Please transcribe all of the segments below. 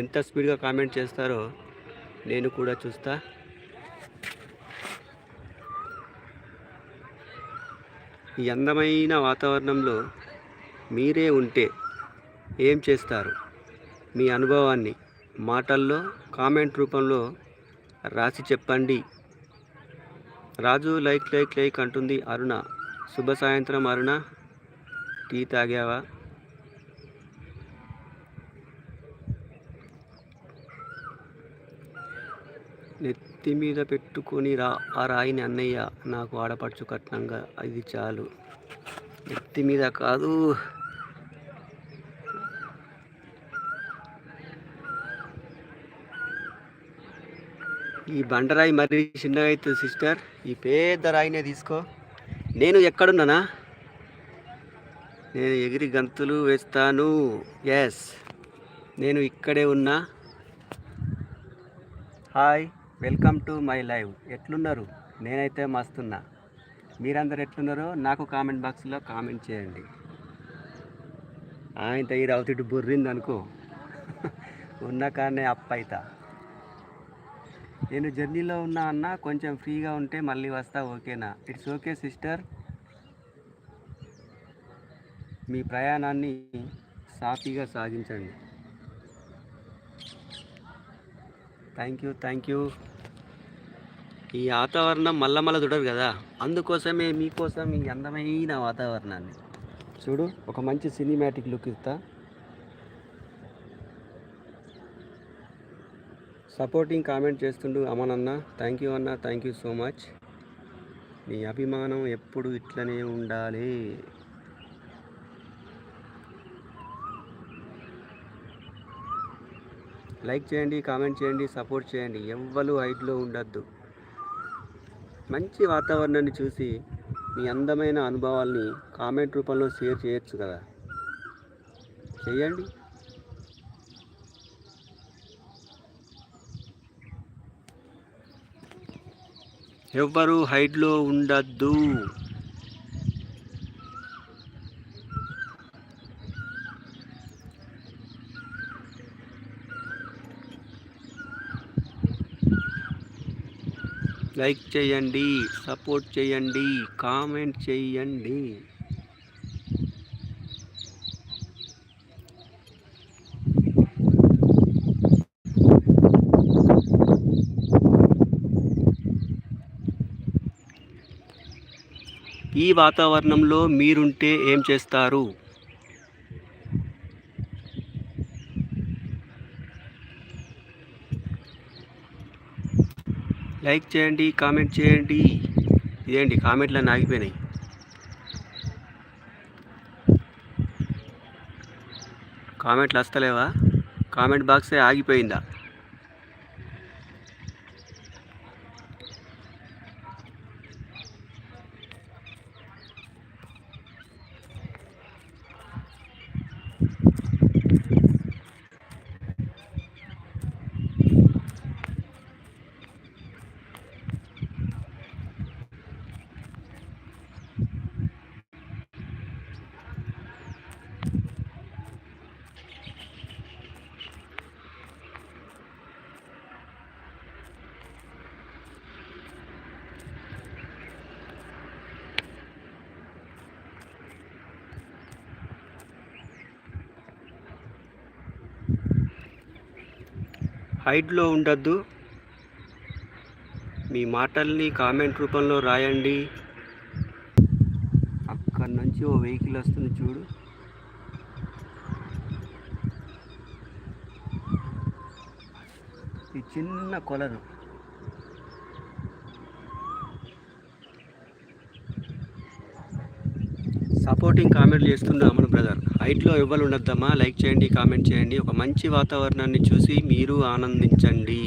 ఎంత స్పీడ్గా కామెంట్ చేస్తారో నేను కూడా చూస్తా. ఈ అందమైన వాతావరణంలో మీరే ఉంటే ఏం చేస్తారు? మీ అనుభవాన్ని మాటల్లో కామెంట్ రూపంలో రాసి చెప్పండి. రాజు లైక్ లైక్ లైక్ అంటుంది అరుణ. శుభ సాయంత్రం అరుణ. టీ తాగావా? నెత్తి మీద పెట్టుకొని ఆ రాయిని అన్నయ్య నాకు ఆడపడుచు కట్నంగా, అది చాలు. నెత్తి మీద కాదు, ఈ బండరాయి మరీ చిన్నగా అవుతుంది సిస్టర్. ఈ పెద్ద రాయినే తీసుకో. నేను ఎక్కడున్నానా? నేను ఎగిరి గంతులు వేస్తాను. ఎస్, నేను ఇక్కడే ఉన్నా. Hi, welcome to my live. ఎట్లున్నారు? నేనైతే మస్తున్నా. మీరందరూ ఎట్లున్నారో నాకు కామెంట్ బాక్స్లో కామెంట్ చేయండి. ఆయన ఈ రావుతిట్టు బుర్రింది అనుకో, ఉన్న కానే అప్ అవుతా. నేను జర్నీలో ఉన్నా అన్న, కొంచెం ఫ్రీగా ఉంటే మళ్ళీ వస్తా, ఓకేనా? It's okay sister. మీ ప్రయాణాన్ని సాఫీగా సాగించండి. Thank you. ఈ వాతావరణం మళ్ళా చూడరు కదా, అందుకోసమే మీకోసం ఈ అందమైన వాతావరణాన్ని చూడు. ఒక మంచి సినిమాటిక్ లుక్ ఇస్తా. సపోర్టింగ్ కామెంట్ చేస్తుండు అమన్ అన్న. థ్యాంక్ యూ అన్న, థ్యాంక్ యూ సో మచ్. మీ అభిమానం ఎప్పుడు ఇట్లనే ఉండాలి. లైక్ చేయండి, కామెంట్ చేయండి, సపోర్ట్ చేయండి. ఎవ్వరు హైట్లో ఉండద్దు. మంచి వాతావరణాన్ని చూసి మీ అందమైన అనుభవాల్ని కామెంట్ రూపంలో షేర్ చేయొచ్చు కదా, చేయండి. ఎవ్వరు హైట్లో ఉండద్దు. లైక్ చేయండి, సపోర్ట్ చేయండి, కామెంట్ చేయండి. ఈ వాతావరణంలో మీరుంటే ఏం చేస్తారు? లైక్ చేయండి, కామెంట్ చేయండి. ఇదేంటి కామెంట్లన్నీ ఆగిపోయినాయి? కామెంట్లు వస్తలేవా? కామెంట్ బాక్సే ఆగిపోయిందా? హైట్లో ఉండద్దు. మీ మాటల్ని కామెంట్ రూపంలో రాయండి. అక్కడి నుంచి ఓ వెహికల్ వస్తుంది చూడు. ఈ చిన్న కొలను. సపోర్టింగ్ కామెంట్ చేస్తుండే అమన్ బ్రదర్. హైట్లో ఎవ్వరు ఉండద్దమ్మా. లైక్ చేయండి, కామెంట్ చేయండి. ఒక మంచి వాతావరణాన్ని చూసి మీరు ఆనందించండి.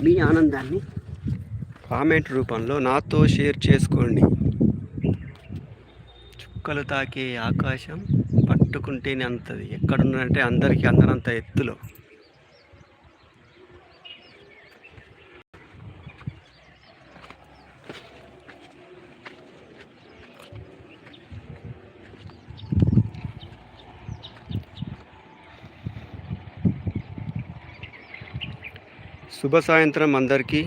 మీ ఆనందాన్ని కామెంట్ రూపంలో నాతో షేర్ చేసుకోండి. చుక్కలు తాకే ఆకాశం పట్టుకుంటేనే అంతది. ఎక్కడున్నారంటే అందరికీ అందనంత ఎత్తులో. శుభ సాయంత్రం అందరికీ.